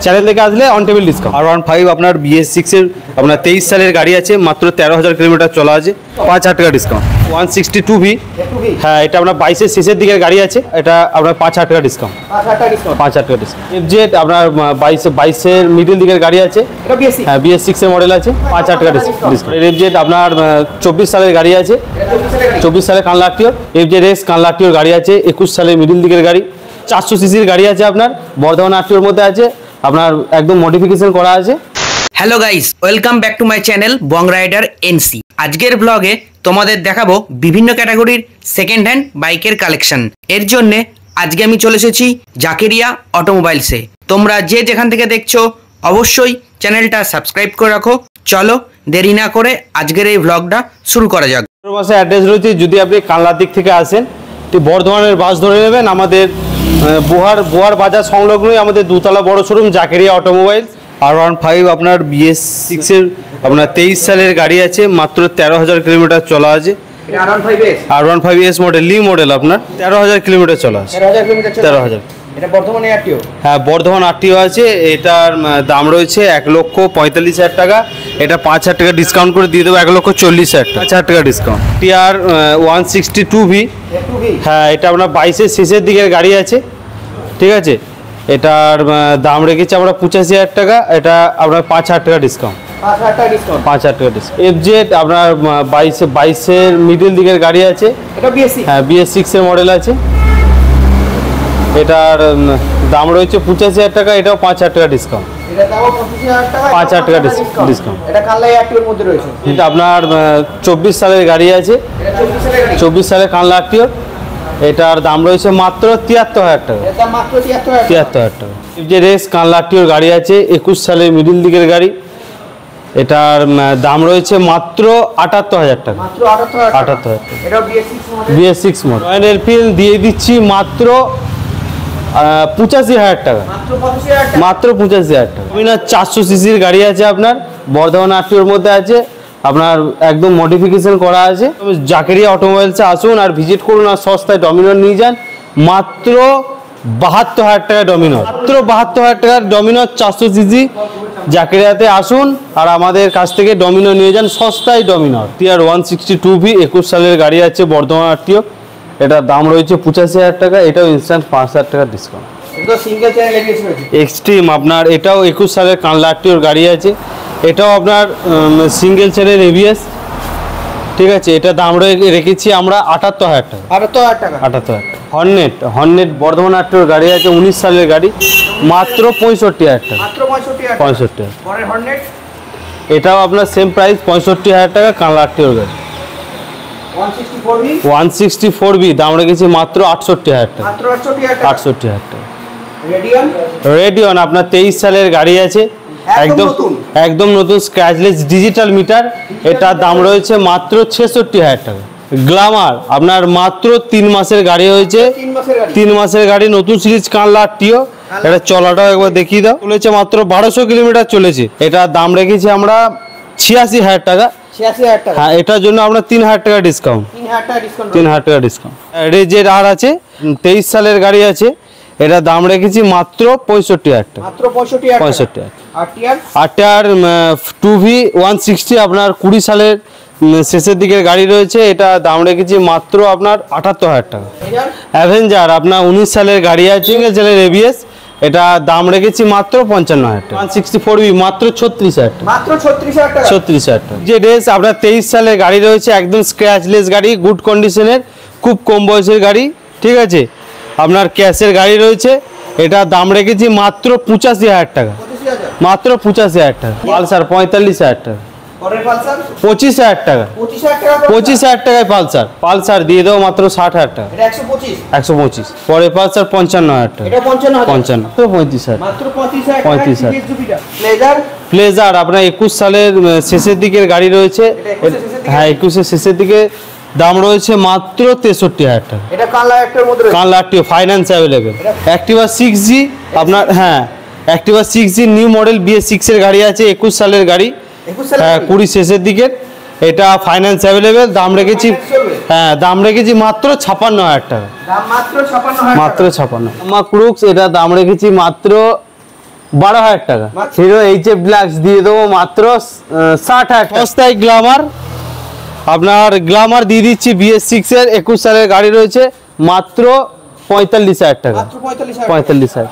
Channel থেকে আসলে on table discount. R15 আপনার BS6 এর আপনার 23 সালের গাড়ি আছে, মাত্র 13,000 কিলোমিটার চলা আছে, 5,000 টাকা ডিসকাউন্ট। 162V, হ্যাঁ এটা আপনার 22-এর শেষের দিকের গাড়ি আছে, এটা আপনার 5,000 টাকা ডিসকাউন্ট। 5,000 টাকা ডিসকাউন্ট। FZ আপনার 22-এর মিডল দিকের গাড়ি আছে, হ্যাঁ BS6 এর মডেল আছে, 5,000 টাকা ডিসকাউন্ট। FZ আপনার 24 সালের গাড়ি আছে, 24 সালের কানলাটিওর। FZ কানলাটিওর গাড়ি আছে, 21 সালের মিডল দিকের গাড়ি, 400 সিসির গাড়ি আছে, আপনার বর্ধমান আরটিওর মধ্যে আছে, আপনার একদম মডিফিকেশন করা আছে। Hello guys, welcome back to my channel bong rider NC। আজকের ব্লগে তোমাদের দেখাবো বিভিন্ন ক্যাটাগরির সেকেন্ড হ্যান্ড বাইকের কালেকশন। এর জন্য আজকে আমি চলে এসেছি জাকেরিয়া অটোমোবাইলসে। তোমরা যে যেখান থেকে দেখছো অবশ্যই চ্যানেলটা সাবস্ক্রাইব করে রাখো। চলো দেরি না করে আজকের এই ব্লগটা শুরু করা যাক। মাসে অ্যাড্রেস রয়েছে, যদি আপনি কানলার দিক থেকে আসেন তো বর্ধমানের বাস ধরে নেবেন, আমাদের বোহার বাজার সংলগ্নই আমাদের দুতলা বড় শোরুম জাকেরিয়া অটোমোবাইল। R15 আপনার BS6 এর আপনার 23 সালের গাড়ি আছে, মাত্র 13,000 কিলোমিটার চলা আছে। R15S মডেল, লিভ মডেল, আপনার 13,000 কিলোমিটার চলা আছে। 13,000। এটা বর্ধমানে আরটিও? হ্যাঁ বর্ধমান আরটিও আছে। এটার দাম রয়েছে 1,45,000 টাকা, এটা 5,000 টাকা ডিসকাউন্ট করে দিয়ে দেবো 1,40,000 টাকা, 5,000 টাকা ডিসকাউন্ট। TR 162V, হ্যাঁ এটা আপনার 22-এর শেষের দিকের গাড়ি আছে, ঠিক আছে। এটার দাম রেখেছি আমরা 85,000 টাকা, এটা আপনার 5,000 টাকা ডিসকাউন্ট। 5,000 টাকা ডিসকাউন্ট। FZ আপনার 22-এর মিডল দিকের গাড়ি আছে, হ্যাঁ BS6 এর মডেল আছে, এটার দাম রয়েছে 85,000 টাকা, এটাও 5,000 টাকা ডিসকাউন্ট। 5,000 টাকা ডিসকাউন্ট। এটা আপনার 24 সালের গাড়ি আছে, 24 সালের কানলা আরটিওর, এটার দাম রয়েছে মাত্র 73,000 টাকা, 73,000 টাকা। FZ কানলা আরটিওর গাড়ি আছে, 21 সালের মিডল দিকের গাড়ি, এটার দাম রয়েছে মাত্র 78,000 টাকা, 78,000 টাকা। BS6 model. রয়্যাল এনফিল্ড দিয়ে দিচ্ছি মাত্র 85,000 টাকা, মাত্র 85,000 টাকা। 400 সিসির গাড়ি আছে, আপনার বর্ধমান আরটিওর মধ্যে আছে, আপনার একদম মডিফিকেশন করা আছে। জাকেরিয়া অটোমোবাইলসে আসুন আর ভিজিট করুন, আর সস্তায় ডমিনর নিয়ে যান, মাত্র 72,000 টাকা ডমিনর, মাত্র 72,000 টাকার ডমিনর 400 সিসি। জাকেরিয়াতে আসুন আর আমাদের কাছ থেকে ডমিনর নিয়ে যান, সস্তায় ডমিনর। TR 162V 21 সালের গাড়ি আছে, বর্ধমান আরটিও, এটার দাম রয়েছে 85,000 টাকা, এটাও ইনস্ট্যান্ট 5,000 টাকা ডিসকাউন্ট। এক্সট্রিম আপনার এটাও 21 সালের কানলা আরটিওর গাড়ি আছে, এটাও আপনার সিঙ্গেল চ্যানেল ABS, ঠিক আছে। এটা দাম রেখেছি আমরা 78,000 টাকা, 78,000 টাকা। হর্নেট বর্ধমান আরটিওর গাড়ি আছে, 19 সালের গাড়ি, মাত্র 65,000 টাকা, 65,000 টাকা। এটাও আপনার সেম প্রাইস 65,000 টাকা, কানলা আরটিওর গাড়ি। 164V দাম রেখেছি মাত্র 68,000 টাকা, 68,000 টাকা। রেডিয়ন আপনার 23 সালের গাড়ি আছে, একদম নতুন স্ক্র্যাচলেস ডিজিটাল মিটার, এটার দাম রয়েছে মাত্র 66,000 টাকা। গ্ল্যামার আপনার মাত্র 3 মাসের গাড়ি হয়েছে, 3 মাসের গাড়ি, নতুন সিরিজ কানলা আরটিও, এটা চলাটাও একবার দেখিয়ে দাও। চলেছে মাত্র 1200 কিলোমিটার চলেছে, এটার দাম রেখেছি আমরা 86,000 টাকা, হ্যাঁ এটার জন্য আমরা 3,000 টাকা ডিসকাউন্ট, 3,000 টাকা ডিসকাউন্ট। রেজের আর আছে, 23 সালের গাড়ি আছে, এটা দাম রেখেছি মাত্র 65,000 টাকা, 65,000। আর TR 2V 160 আপনার 20 সালের শেষের দিকের গাড়ি রয়েছে, এটা দাম রেখেছি মাত্র আপনার 78,000 টাকা। অ্যাভেঞ্জার আপনার 19 সালের গাড়ি আছে, সিঙ্গেল চ্যানেল ABS, এটা দাম রেখেছি মাত্র 55,000 টাকা। 164V মাত্র 36,000 টাকা, মাত্র 36,000 টাকা। যে রেস আপনার 23 সালের গাড়ি রয়েছে, একদম স্ক্র্যাচলেস গাড়ি, গুড কন্ডিশনের, খুব কম বয়সের গাড়ি, ঠিক আছে। আপনার ক্যাশের গাড়ি রয়েছে, এটা দাম রেখেছি মাত্র 85,000 টাকা, মাত্র 85,000 টাকা। পালসার 45,000 টাকা, 25,000 টাকা, 25,000 টাকায় পালসার দিয়ে দেবো মাত্র 60,000 টাকা, 125। পরে পালসার 55,000 টাকা, 55, 35,000। প্লেজার আপনার 21 সালের শেষের দিকের গাড়ি রয়েছে, হ্যাঁ 21-এর শেষের দিকে, দাম রয়েছে মাত্র 63,000 টাকা। এটা কানলা RTO, finance available. Activa 6G আপনার, হ্যাঁ Activa 6G new model BS6 এর গাড়ি আছে, 21 সালের গাড়ি, হ্যাঁ 20 শেষের দিকে, এটা ফাইন্যান্স অ্যাভেলেবেল। দাম রেখেছি, হ্যাঁ দাম রেখেছি মাত্র 56,000 টাকা, মাত্র 56। ক্রুক্স এটা দাম রেখেছি মাত্র 12,000 টাকা। হিরো HF ডিলাক্স দিয়ে দেবো মাত্র 60,000 টাকা। সস্তায় গ্ল্যামার, আপনার গ্ল্যামার দিয়ে দিচ্ছি BS6 এর 21 সালের গাড়ি রয়েছে মাত্র 45,000 টাকা। 45,000।